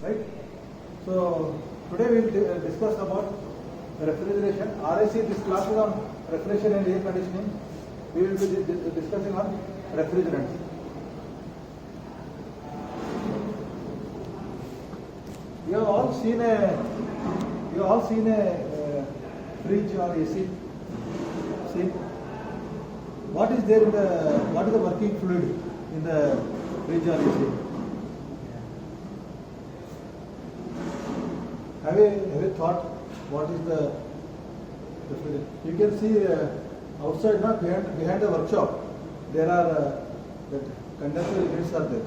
right? So today we will discuss about refrigeration. RAC, this class is on refrigeration and air conditioning. We will be discussing on refrigerants. You have all seen a fridge or AC. See, what is there in what is the working fluid in the fridge or AC? Have you thought what is the fluid? You can see outside, not behind the workshop, there are the condenser units are there.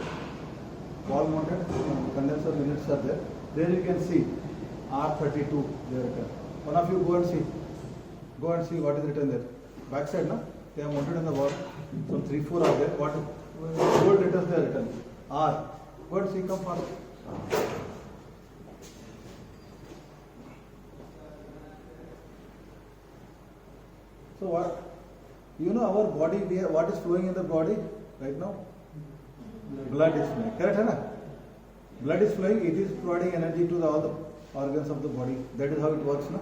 Wall mounted condenser units are there. There you can see R32 there written. One of you go and see what is written there. Back side, no? They are mounted on the wall. Some 3-4 are there. What gold letters they are written? R. Go and see, come fast. So what? You know our body, what is flowing in the body right now? Blood is flowing. Correct, hai na? Blood is flowing, it is providing energy to all the organs of the body. That is how it works, no?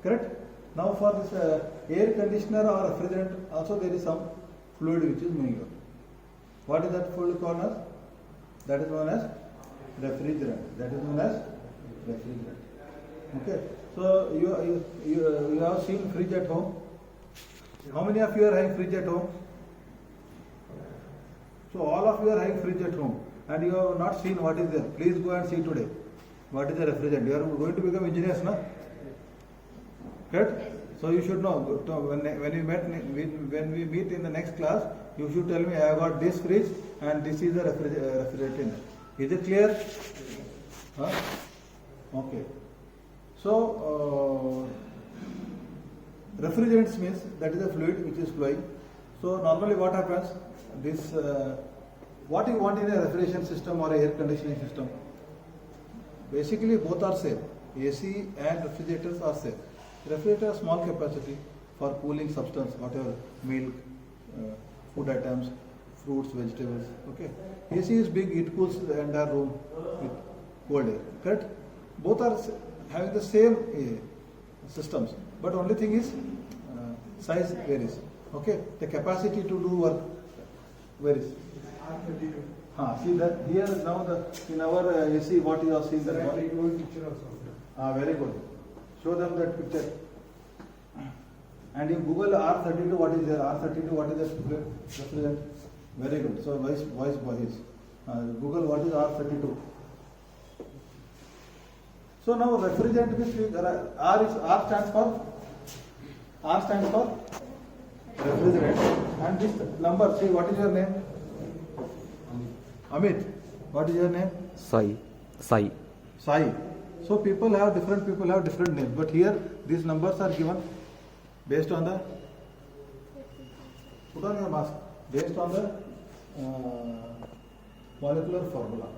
Correct? Now for this air conditioner or refrigerant, also there is some fluid which is moving out. What is that fluid called as? That is known as refrigerant. Okay. So you have seen fridge at home. How many of you are having fridge at home? So all of you are having fridge at home and you have not seen what is there. Please go and see today. What is the refrigerant? You are going to become engineers, no? Correct? So you should know. When we meet in the next class, you should tell me I have got this fridge and this is the refrigerant in it. Is it clear? Huh? Okay. So refrigerants means that is a fluid which is flowing. So normally what happens? This what you want in a refrigeration system or a air conditioning system? Basically both are same. AC and refrigerators are same. Refrigerator has small capacity for cooling substance, whatever, milk, food items, fruits, vegetables. Okay. AC is big, it cools the entire room with cold air. Correct? Both are having the same systems, but only thing is size varies. Okay. The capacity to do work varies. See that here now in our AC what you have seen that one? Very good. Show them that picture. And in Google R32 what is there? R32 what is the refrigerant? Very good. So voice boys. Google what is R32. So now refrigerant means R stands for refrigerant. And this number, see what is your name? Amit. What is your name? Sai. Sai. So different people have different names, but here these numbers are given based on the, put on your mask, based on the molecular formula.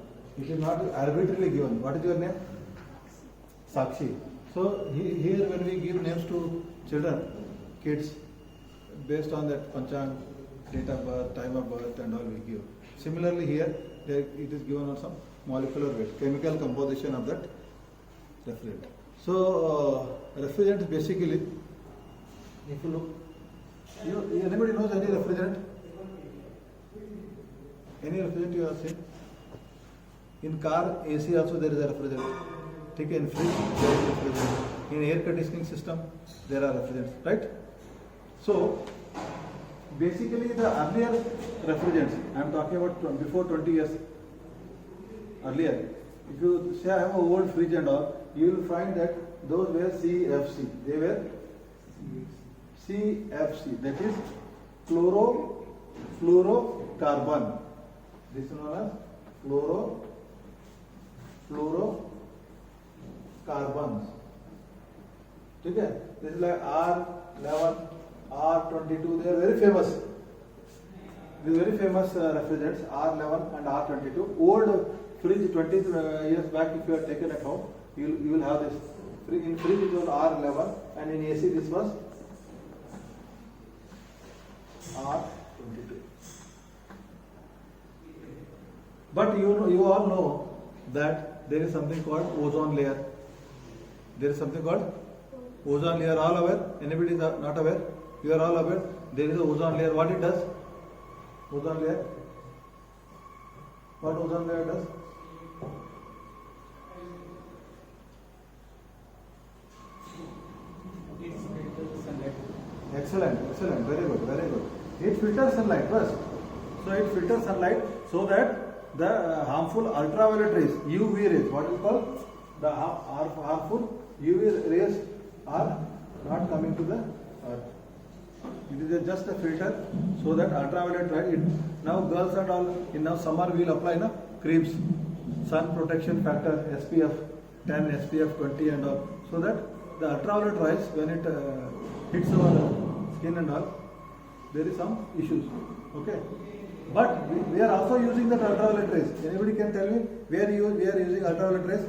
It is not arbitrarily given. What is your name? Sakshi. So here when we give names to children, kids, based on that panchang, date of birth, time of birth and all we give. Similarly here, it is given on some molecular weight, chemical composition of that refrigerant. So refrigerant basically, if you look, anybody knows any refrigerant? Any refrigerant you have seen? In car AC also there is a refrigerant. In fridge there is a refrigerant. In air conditioning system there are refrigerants, right? So basically the earlier refrigerants, I am talking about before 20 years earlier. If you say I have an old fridge and all, you will find that those were CFC. They were CFC, that is chlorofluorocarbon. This is known as fluorocarbons. Okay? This is like R11, R22, they are very famous. These very famous refrigerants, R11 and R22. Old fridge 20 years back, if you are taken at home, you will have this. In fridge it was R11 and in AC this was R22. But you all know that there is something called ozone layer. There is something called ozone layer. All aware? Anybody is not aware? You are all aware? There is a ozone layer. What it does? Ozone layer. What ozone layer does? Excellent, excellent, very good, very good. It filters sunlight first. So it filters sunlight so that the harmful ultraviolet rays, UV rays, what is called the harmful UV rays are not coming to the earth. It is just a filter so that ultraviolet rays. Now girls and all in now summer we will apply creams, sun protection factor, SPF 10, SPF 20 and all, so that the ultraviolet rays when it hits our skin and all, there is some issues. Okay, but we are also using that ultraviolet rays. Anybody can tell me where we are using ultraviolet rays?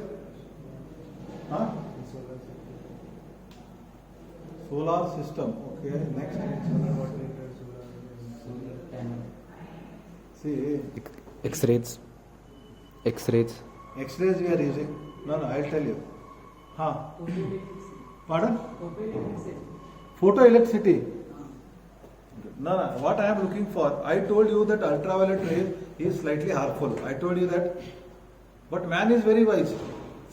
Huh? Solar system. Okay, next. See, X-rays. X-rays. X-rays we are using. No, I'll tell you. Huh? Pardon? Photoelectricity. No, what I am looking for, I told you that ultraviolet ray is slightly harmful. I told you that. But man is very wise.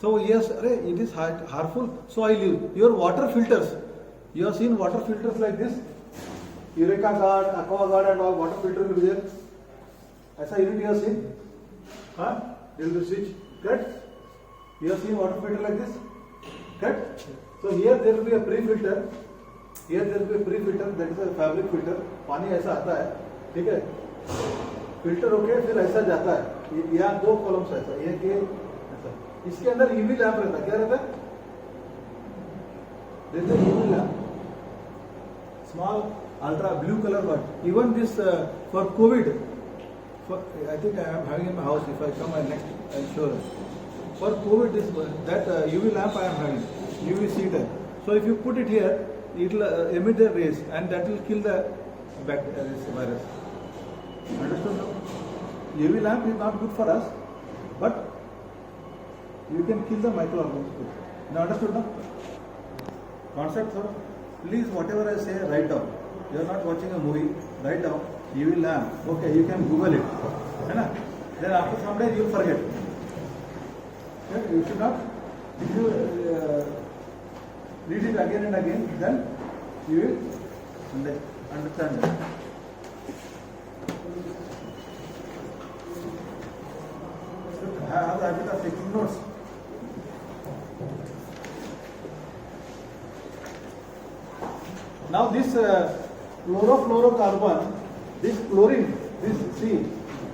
So yes, it is harmful. So I use your water filters. You have seen water filters like this? Eureka Guard, Aqua Guard and all water filter will be there. Aisa unit you have seen? Huh? You will switch. Correct? You have seen water filter like this? Correct? So here there will be a pre-filter. Here there will be a pre-filter, that is a fabric filter. पानी ऐसा आता है, ठीक है? Filter होके फिर ऐसा जाता है. यहाँ दो कॉलम्स ऐसा, एक ये ऐसा. इसके अंदर UV लैंप रहता है. क्या रहता है? There is a UV lamp. Small ultra blue color one. Even this for COVID. I think I am having in my house. If I come next, I'll show you. For COVID, that UV lamp I am having, UVC type. So if you put it here, it will emit the rays and that will kill the virus. Understood now? UV lamp is not good for us, but you can kill the microorganisms. Now understood now? Concept, sir? Please, whatever I say, write down. You are not watching a movie, write down UV lamp. Okay, you can Google it. Then after some days you will forget. Okay? You should not. If you read it again and again, then you will understand it. I have the habit of taking notes. Now this chlorofluorocarbon, this chlorine,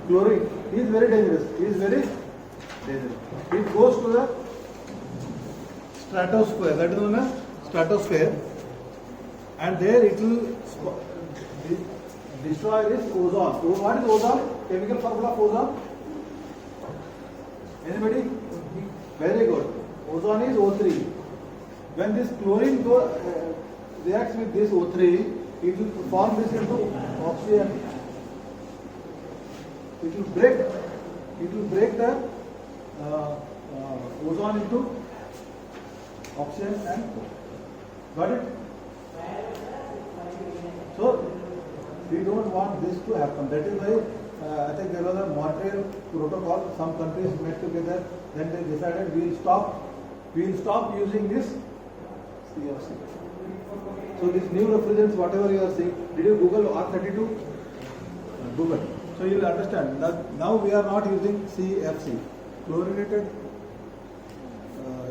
chlorine is very dangerous. It goes to the stratosphere, that is known as stratosphere, and there it will destroy this ozone. What is ozone? Chemical formula of ozone? Anybody? Very good. Ozone is O3. When this chlorine reacts with this O3, it will form this into oxygen. It will break the ozone into oxygen and got it? So we don't want this to happen. That is why I think there was a Montreal protocol. Some countries met together. Then they decided we will stop using this CFC. So this new refrigerants, whatever you are seeing, did you Google R32? Google. So you will understand that now we are not using CFC. Chlorinated,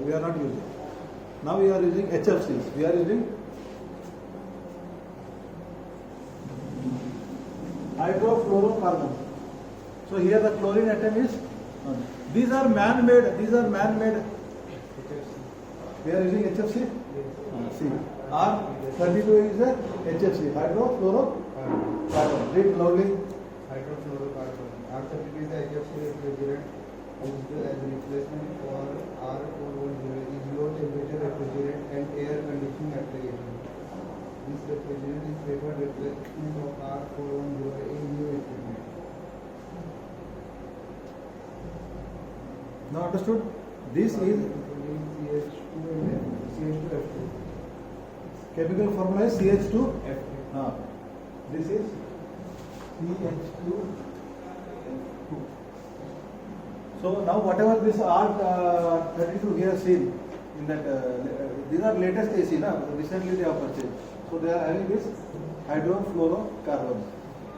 we are not using. Now we are using HFCs. We are using hydrofluorocarbons. So here the chlorine atom is. These are man-made. We are using HFC. See, R32 is a HFC, hydrofluorocarbon. Read loudly. Hydrofluorocarbon. R32 is the HFC refrigerant used as a replacement for R410 is low temperature refrigerant and air conditioning application. This refrigerant is preferred replacement of R410 in new equipment. Now understood? This is CH2 and CH2F2. chemical formula is CH2. F2. This is CH2. So now whatever this R32 we have seen in that, these are latest AC, na? Recently they have purchased. So they are having this hydrofluorocarbons.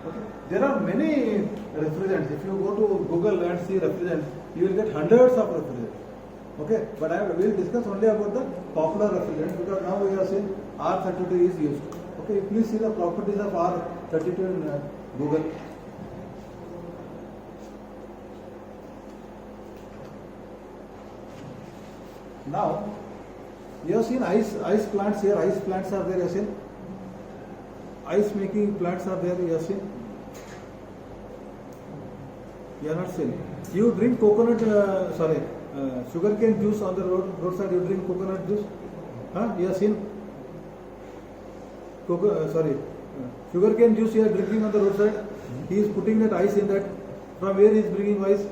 Okay. There are many refrigerants. If you go to Google and see refrigerants, you will get hundreds of refrigerants. Okay, but I will discuss only about the popular refrigerants because now we are seeing R32 is used. Okay, please see the properties of R32 in Google. Now, you have seen ice plants here. Ice plants are there. You have seen ice making plants are there. You have seen. You are not seen. You drink coconut. Sugarcane juice on the roadside. You drink coconut juice. Huh? You have seen. Sugarcane juice you are drinking on the roadside. He is putting that ice in that. From where he is bringing ice?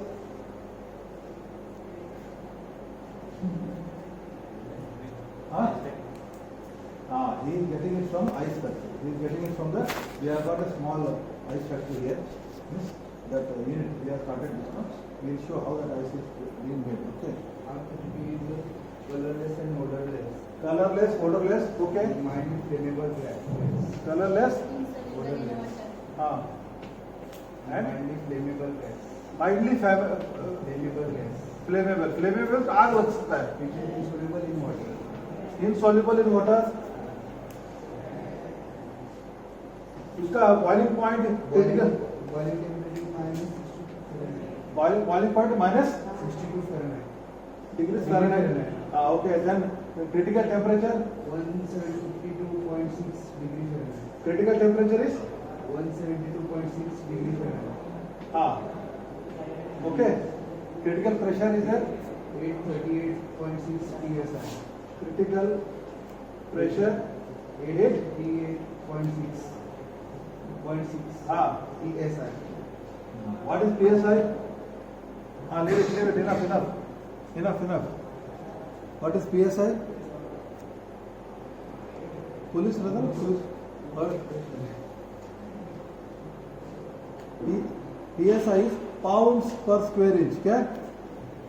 Huh? He is getting it from ice factory. He is getting it from the. We have got a small ice factory here. That unit we have started this one. We will show how that ice is being made. Okay. R32 is colorless and odorless. Colorless, odorless. Okay. Mildly flammable gas. Colorless. Odorless. And Mildly flammable gas. mildly Flammable gas. flammable. Flammable आग लग सकता है. It is insoluble in water. Insoluble in water. उसका boiling point critical. Boiling temperature minus 62 Fahrenheit. Boiling point minus 62 Fahrenheit. degrees Fahrenheit. Okay, then critical temperature. 172.6 degrees Fahrenheit. Critical temperature is 172.6 degrees Fahrenheit. Okay. Critical pressure is there. 838.6 psi. Critical pressure 838.6 psi. What is PSI? Leave it. Enough. What is PSI? Police brother? Police. PSI is pounds per square inch. क्या?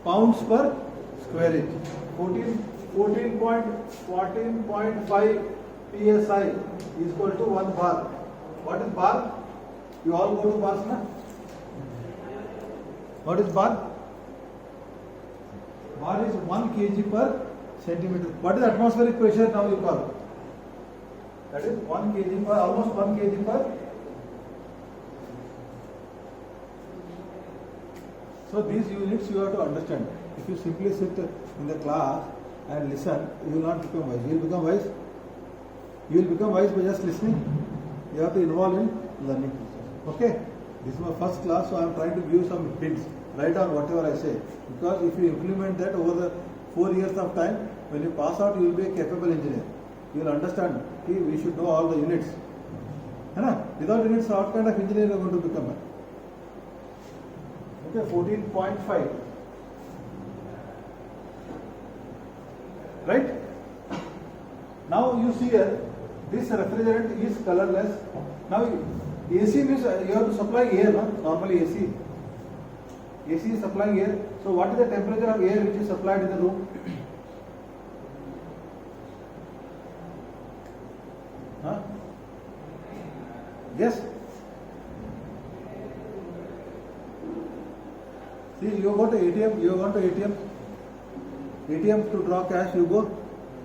Pounds per square inch. 14.5 PSI is equal to 1 bar. What is bar? You all go to bars, na? What is bar? Bar is 1 kg per centimeter. What is atmospheric pressure now you call? That is 1 kg per, almost 1 kg per. So these units you have to understand. If you simply sit in the class and listen, you will not become wise. You will become wise. You will become wise by just listening. You have to involve in learning process. Okay? This is my first class, so I am trying to give you some hints. Write down whatever I say. Because if you implement that over the 4 years of time, when you pass out, you will be a capable engineer. You will understand. Okay, we should know all the units. Without units, what kind of engineer you are going to become? Okay, 14.5. Right? Now you see here, this refrigerant is colorless. Now AC means you have to supply air, no? Normally AC is supplying air. So what is the temperature of air which is supplied in the room? Yes? See, you go to ATM, ATM to draw cash, you go.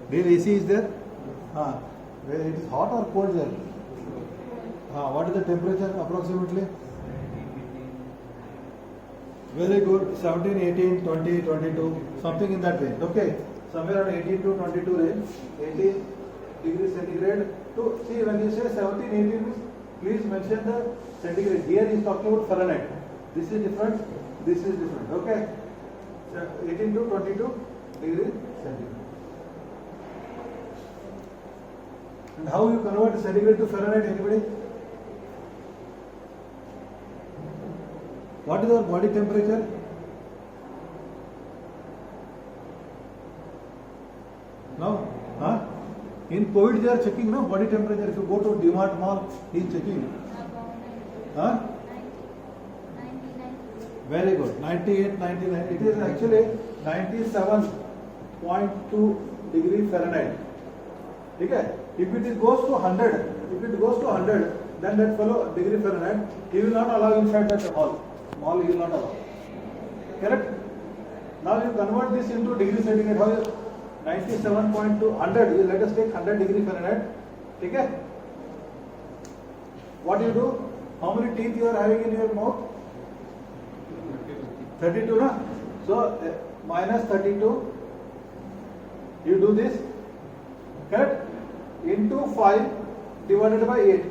Then AC is there. Where it is hot or cold there? What is the temperature approximately? Very good. 17, 18, 20, 22, something in that range. Okay. Somewhere around 18 to 22 range. 18 degrees centigrade. To see, when you say 17, 18 means, please mention the centigrade. Here he is talking about Fahrenheit. This is different. This is different. Okay. 18 to 22 degrees centigrade. And how you convert centigrade to Fahrenheit? Anybody? What is our body temperature? No? Huh? In COVID they are checking no body temperature. If you go to DMart mall, he is checking. Huh? Very good. 98, 99. It is actually 97.2 degree Fahrenheit. Okay? If it goes to 100, then that fellow degree Fahrenheit, he will not allow inside that hall. Mall he will not allow. Correct? Now you convert this into degree centigrade. How is 97.2 100? Let us take 100 degree Fahrenheit. Okay? What you do? How many teeth you are having in your mouth? 32, na? So minus 32. You do this. Correct? Into 5 divided by 8.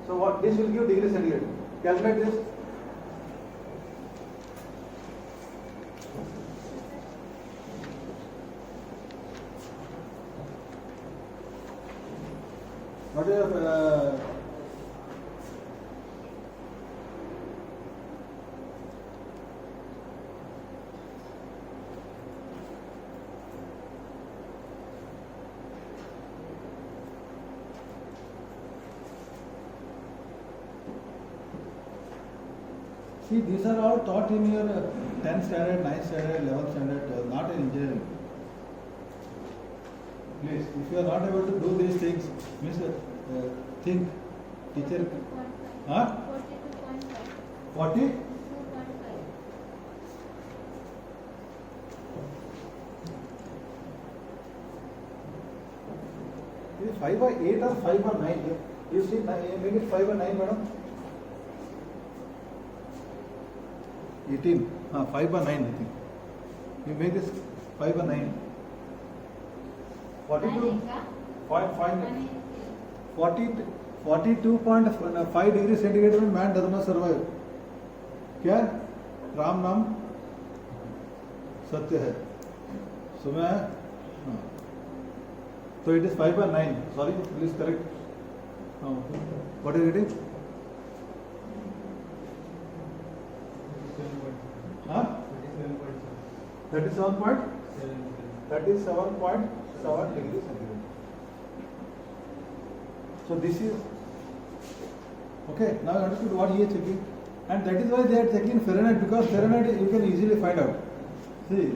So what this will give degree centigrade. Calculate this. What is see, these are all taught in your 10th standard, 9th standard, 11th standard, not in engineering. Please, if you are not able to do these things, means think, teacher, huh? 40? Is it 5 by 8 or 5 by 9? You see, make it 5 by 9, madam. 18, 5 by 9, I think. You make this 5 by 9. 42, 42.5 degree centigrade में man does not survive. क्या? राम नाम सत्य है. सुना है? So it is 5 by 9. Sorry, please correct. What is it? Huh? 37.7 degrees centigrade. So this is okay. Now you understood what he is checking, and that is why they are checking Fahrenheit, because Fahrenheit you can easily find out. See,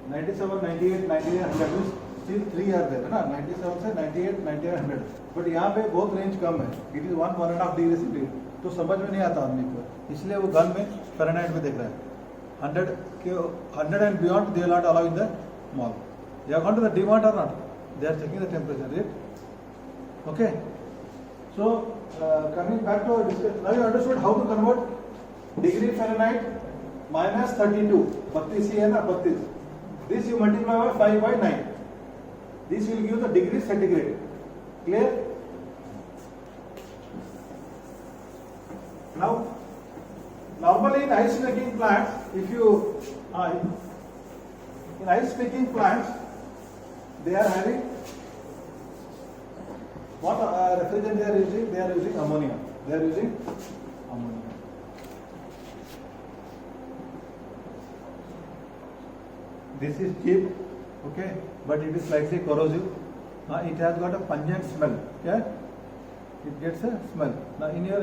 97, 98, 99, 100 means still 3 are there, ना? 97 से 98, 99, 100. But यहाँ पे बहुत range कम है. It is 1.5 degree centigrade. तो समझ में नहीं आता आदमी को, इसलिए वो गन में Fahrenheit में देख रहा है. 100 and beyond they will not allow in the mall. You have gone to the DMart or not? They are checking the temperature, right? Okay. So coming back to our discussion, now you understood how to convert degree Fahrenheit minus 32. 32 है ना 32. This you multiply by 5 by 9. This will give the degree centigrade. Clear? Now, normally in ice making plants, if you in ice making plants, they are having what refrigerant they are using? They are using ammonia. They are using ammonia. This is cheap, okay, but it is slightly corrosive. It has got a pungent smell. Okay? It gets a smell. Now in your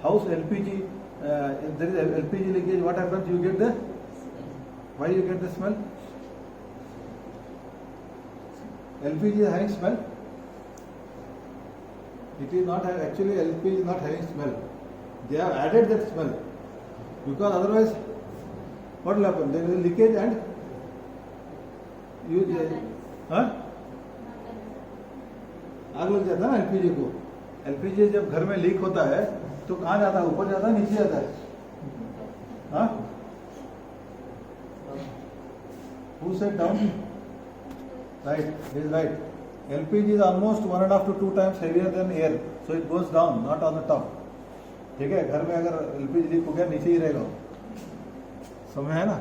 house LPG, if there is LPG leakage, what happens? You get the, why you get the smell? LPG is having smell. It is not actually LPG is not having smell. They have added that smell because otherwise, what will happen? There is a leakage and you आग लग जाता है ना LPG को. LPG जब घर में leak होता है तो कहाँ जाता है? ऊपर जाता है, नीचे जाता है? हाँ? Who said down? Right, he is right. LPG is almost 1.5 to 2 times heavier than air, so it goes down, not on the top. ठीक है, घर में अगर एलपीजी लीक हो गया नीचे ही रहेगा, समझ है ना?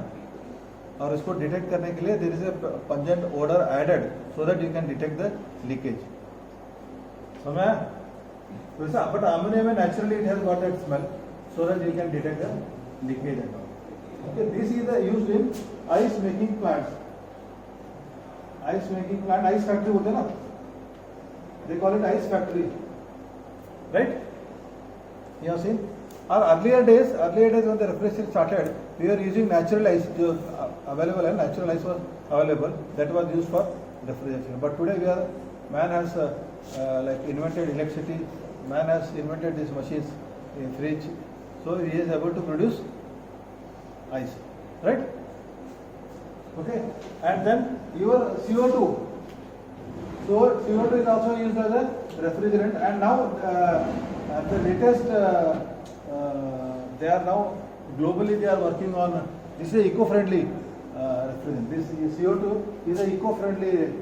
और इसको डिटेक्ट करने के लिए there is a pungent odour added so that you can detect the leakage. समझ? वैसा बट अमोनिया में naturally it has got that smell so that you can detect the leakage and all. Okay, this is used in ice making plants. ice making plant, ice factory बोलते हैं ना, they call it ice factory, right? You have seen? Or earlier days when the refrigeration started, we were using natural ice, जो available है, natural ice was available, that was used for refrigeration. But today man has like invented electricity, man has invented these machines in fridge, so he is able to produce ice, right? Okay, and then your CO2. So CO2 is also used as a refrigerant, and now the latest they are now globally they are working on this is eco-friendly refrigerant. This CO2 is a eco-friendly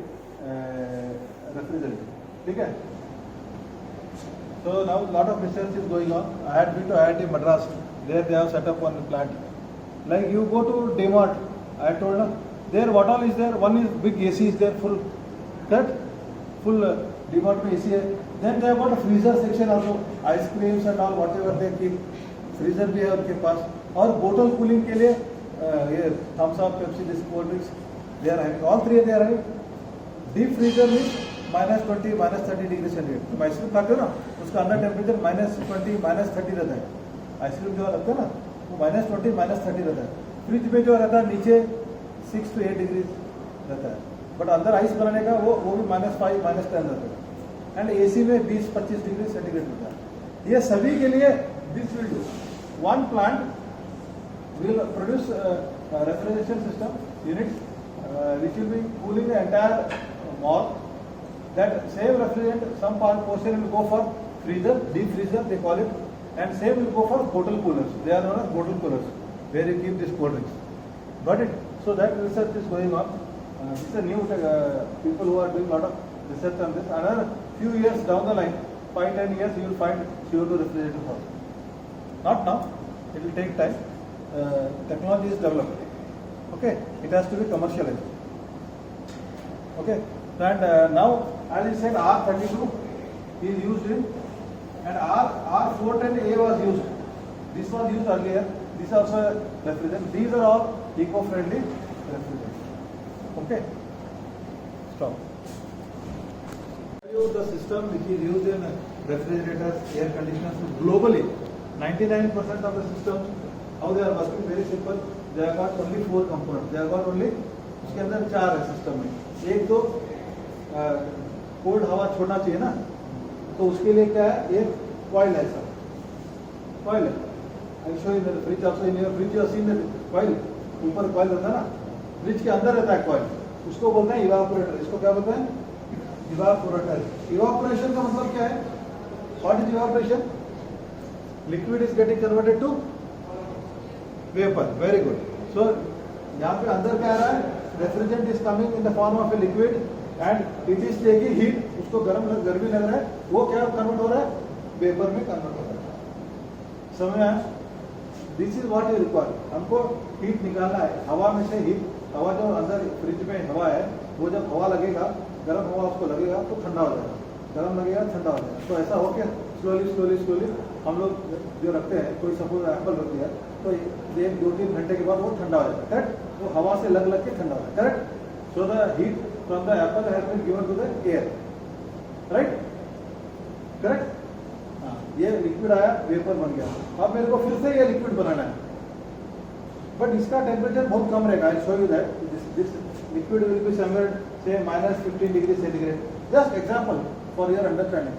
refrigerant. Okay. So now a lot of research is going on. I had been to IIT Madras. There they have set up one plant. Like you go to DMart, I told them, there what all is there? One is big AC is there, full, that full DMart में AC है. Then they have got a freezer section also, ice creams and all whatever they keep. Freezer भी है उनके पास. और bottle cooling के लिए ये thumbs up, Pepsi, this cold drinks, they are having. All three they are having. Deep freezer means -20, -30 degree centigrade. तुम ice cream खाते हो ना, उसका अंदर टेम्परेचर -20, -30 रहता है. आइसक्रीम जो लगता है ना, वो -20, -30 रहता है. फ्रिज में जो रहता है नीचे 6 to 8 डिग्री रहता है. बट अंदर आइस बनाने का वो भी -5, -10 रहता है. एंड एसी में 20-25 डिग्री सेंटीग्रेड रहता है. ये सभी के लिए this will do. One plant will produce refrigeration system units which will be cooling the entire mall. That same refrigerant, some portion will go for freezer, deep freezer they call it, and same will go for bottle coolers. They are known as bottle coolers, where you keep these cold drinks. Got it? So that research is going on. This is a new people who are doing a lot of research on this. Another few years down the line, 5-10 years, you will find CO2 refrigerators also. Not now, it will take time. Technology is developed. Okay, it has to be commercialized. Okay, and now as I said, R32 is used in, and R410A was used. This was used earlier. This is also a refrigerant. These are all eco-friendly refrigerants. Okay, stop. The system which is used in refrigerators, air conditioners globally, 99% of the systems. How they are working? Very simple. They have got only 4 components. They have got only उसके अंदर 4 है system में. एक तो cold हवा छोड़ना चाहिए ना, तो उसके लिए क्या है? एक कॉइल है सर. कॉइल है. I show in the fridge also. In your fridge you have seen the coil. ऊपर कॉइल रहता है ना, फ्रिज के अंदर रहता है कॉइल. उसको बोलते हैं इवापोरेटर. इसको क्या बोलते हैं? इवापोरेटर. इवापोरेशन का मतलब क्या है? What is evaporation? Liquid is getting converted to vapour. Very good. So यहाँ पे अंदर क्या आ रहा है? Refrigerant is coming in the form of a liquid and it is taking heat. उसको गर्मी लग रहा है, वो क्या कन्वर्ट हो रहा है? वेपर में कन्वर्ट हो रहा है. समझ में आया? This is what you require. हमको हीट निकालना है हवा में से. हीट हवा जो अंदर फ्रिज में हवा है, वो जब हवा लगेगा, गर्म हवा उसको लगेगा तो ठंडा हो जाएगा. गर्म लगेगा ठंडा हो जाएगा. तो ऐसा हो के स्लोली हम लोग जो रखते हैं, कोई सपोज एप्पल रख दिया तो 1-2-3 घंटे के बाद वो ठंडा हो जाएगा. करेक्ट? वो हवा से लग के ठंडा हो जाएगा. Correct? So the heat from the apple has been given to the air. Right? Correct? हाँ, ये लिक्विड आया, वेपर बन गया. अब मेरे को फिर से ये लिक्विड बनाना है, बट इसका टेम्परेचर बहुत कम रहेगा. I show you that this liquid will be somewhere से -15 degree centigrade. Just example for your understanding.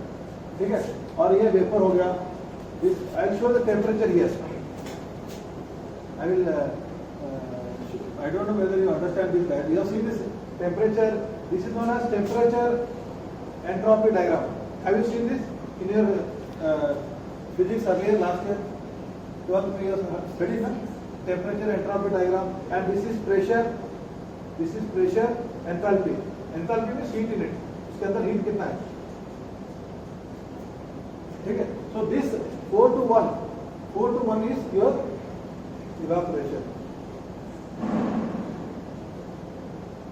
ठीक है? और ये वेपर हो गया. I show the temperature here. I will. I don't know whether you understand this. That you have seen this temperature. This is known as temperature entropy diagram. Have you seen this in your physics earlier last year? 12 years study, na? Temperature entropy diagram. And this is pressure. This is pressure enthalpy. Enthalpy means heat in it. उसके अंदर heat कितना है? ठीक है? So this 4 to 1 is your evaporation.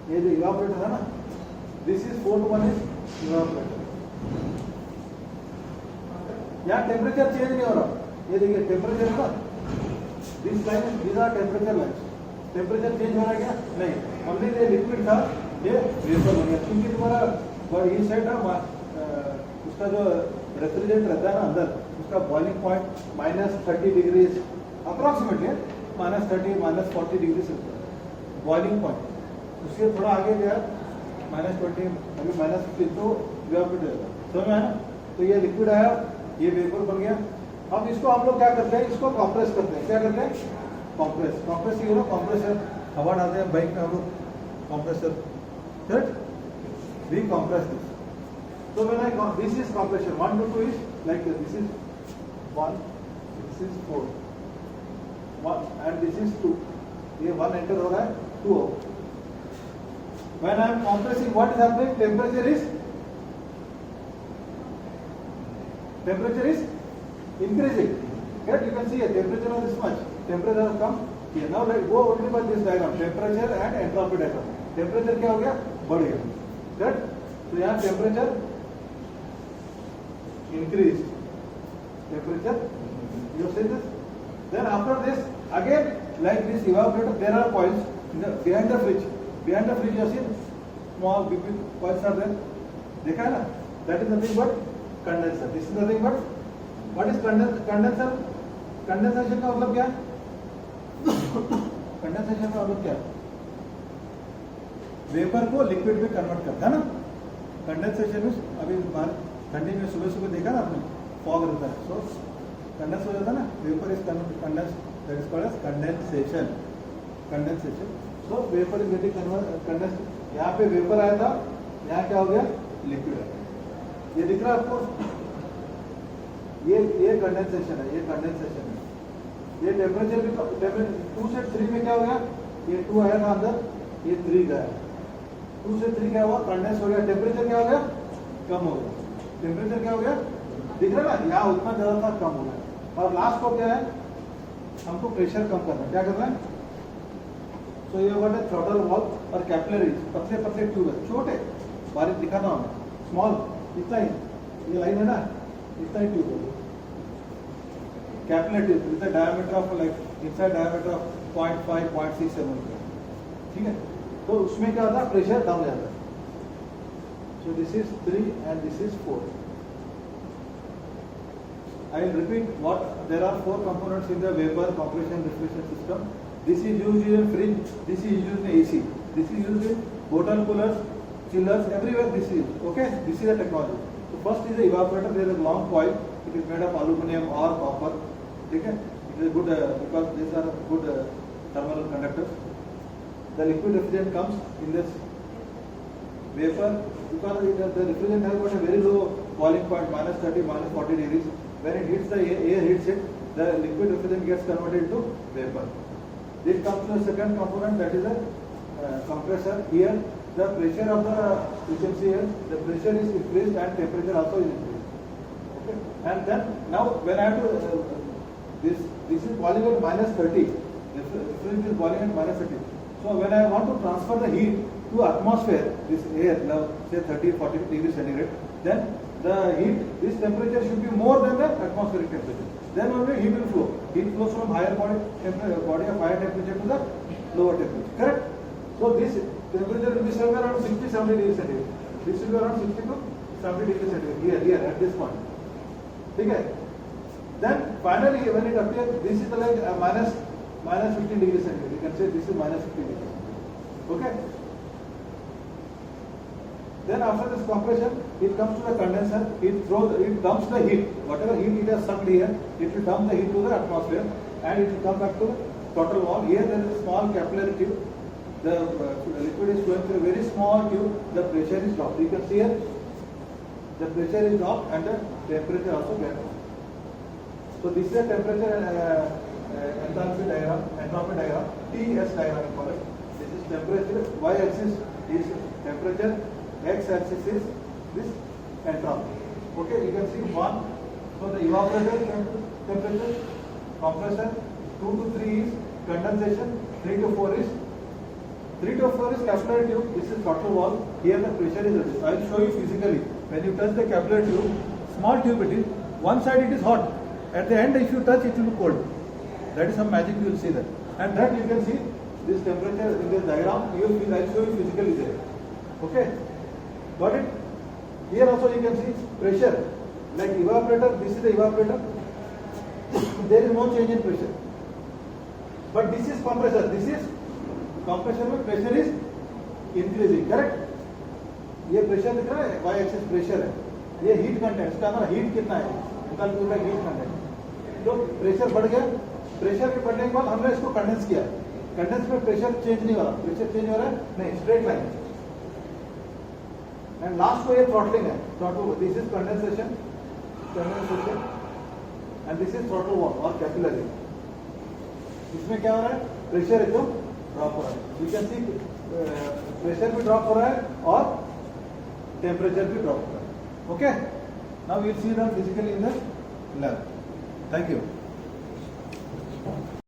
ये जो evaporator है ना, this is 4 to 1 is evaporator. यहाँ टेम्परेचर चेंज नहीं हो रहा. ये देखिए टेम्परेचर है ना, this line, these are temperature lines. Temperature change हो रहा है क्या? नहीं. हमने ये लिक्विड था, ये वेपर बन गया, क्योंकि तुम्हारा ये सेट ना उसका जो रेफ्रिजरेंट रहता है ना अंदर, उसका boiling point -30 degrees approximately, -30 -40 degree से बॉइलिंग पॉइंट, उससे थोड़ा आगे गया -20 अभी -50 तो इवेपोरेट हो जाएगा, समझ में आया ना। तो ये लिक्विड आया, ये वेपर बन गया। अब इसको हम लोग क्या करते हैं, इसको कंप्रेस करते हैं। क्या करते हैं? कंप्रेस ये ना, कंप्रेसर हवा डालते हैं बाइक में हम लोग, compressor, correct, we compress this. So when this is compression, 1 to 2 is like this is 1, this is 4, 1 and this is 2. ये 1 enter हो रहा है, 2 out. When I am compressing, what is happening? Temperature is increasing. Correct? You can see here temperature of this much. Temperature has come here. Now let's go only by this diagram, temperature and entropy diagram. Temperature क्या हो गया? बढ़ गया. Correct? तो यहाँ temperature increased. Temperature, you see this? Then after this, again like this evaporator, there are coils behind the fridge. Behind the fridge, you see small big coils are there. देखा है ना? That is nothing but condenser. This is nothing but what is condenser? Condensation का मतलब क्या? Condensation का मतलब क्या? Vapour को लिक्विड में कन्वर्ट करता है ना? कंडेंसेशन में अभी ठंडी में सुबह सुबह देखा ना आपने, फॉग रहता है, सो कंडेंस हो जाता है ना, vapour is condense, that is called as condensation. So vapour is getting condense. यहाँ पे वेपर आया था, यहाँ क्या हो गया? लिक्विड आया. ये दिख रहा है आपको? ये कंडेंसेशन है, ये कंडेंसेशन है. ये टेम्परेचर भी 2 से 3 में क्या हो गया? ये 2 आया था अंदर, ये 3 गया. 2 से 3 क्या हुआ? कंडेंस हो गया. टेम्परेचर क्या हो गया? कम हो गया. टेम्परेचर क्या हो गया? दिख रहा है ना, यहाँ उतना ज्यादा था, कम हो गया. और लास्ट को क्या है? हमको प्रेशर कम करना है. क्या करना है? सो ये व्हाट है? थ्रॉटल वॉल्व और कैपिलरीज, पतले पतले ट्यूब है, छोटे, बारीक दिखाता हूँ, स्मॉल, इतना ही, ये लाइन है ना, इतना ही ट्यूब है. Capillary tube with diameter of like inside diameter of 0.5 0.6 mm. ठीक है, तो उसमें क्या होता है? प्रेशर कम हो जाता है. So this is 3 and this is 4. I will repeat what there are 4 components in the vapor compression refrigeration system. This is used in fridge, this is used in AC, this is used in bottle coolers, chillers, everywhere this is. Okay, this is the technology. So first is the evaporator. There is a long coil. It is made of aluminum or copper. Okay, it is good because these are good thermal conductors. The liquid refrigerant comes in this vapor because the refrigerant has got a very low boiling point, -30 -40 degrees. When it hits the air hits it, the liquid refrigerant gets converted into vapor. This comes to the second component, that is a compressor. Here the pressure of the, you can see here, the pressure is increased and temperature also is increased. Okay, and then now when I have to this is boiling at -30. The refrigerant is boiling at -30. So when I want to transfer the heat to atmosphere, this air, say 30-40 degrees centigrade, then the heat, this temperature should be more than the atmospheric temperature. Then only heat will flow. Heat flows from higher body of higher temperature to the lower temperature. Correct? So this temperature will be somewhere around 60-70 degrees centigrade. This will be around 60 to 70 degrees centigrade. Here at this point. Okay. Then finally when it appears, this is like -15 degrees centigrade. You can say this is -15 degrees. Okay. Then after this compression, it comes to the condenser. It dumps the heat. Whatever heat it has sucked here, it will dump the heat to the atmosphere, and it will come back to the throttle wall. Here there is a small capillary tube. The liquid is flowing through a very small tube. The pressure is dropped. You can see here, the pressure is dropped and the temperature also gets dropped. So this is a temperature enthalpy diagram, entropy diagram, TS diagram we call it. This is temperature. Y-axis is temperature. X-axis is this entropy. Okay, you can see 1. So the evaporator temperature, compressor, 2 to 3 is condensation, 3 to 4 is capillary tube. This is throttle wall. Here the pressure is reduced. I will show you physically. When you touch the capillary tube, small tube it is. One side it is hot. At the end, if you touch, it will be cold. That is some magic. You will see that. And that you can see this temperature in this diagram. I will show you physically there. Okay, got it? Here also you can see pressure, like evaporator, this is the evaporator, there is no change in pressure. But this is compressor, this is compressor में pressure is increasing, correct? ये pressure दिख रहा है, y axis pressure है, ये heat content, इसका हमारा heat कितना है, निकाल के heat content. तो pressure बढ़ गया, pressure के बढ़ने के बाद हमने इसको condense किया, condense में pressure change नहीं हो रहा, pressure change हो रहा है, नहीं, straight line. And last को ये throttling है, throttle, this is condensation, and this is throttle valve or capillary. इसमें क्या हो रहा है, प्रेशर एकदम ड्रॉप हो रहा है, यू कैन सी प्रेशर भी ड्रॉप हो रहा है और टेम्परेचर भी ड्रॉप हो रहा है. Okay, now we will see that physically in the lab. Thank you.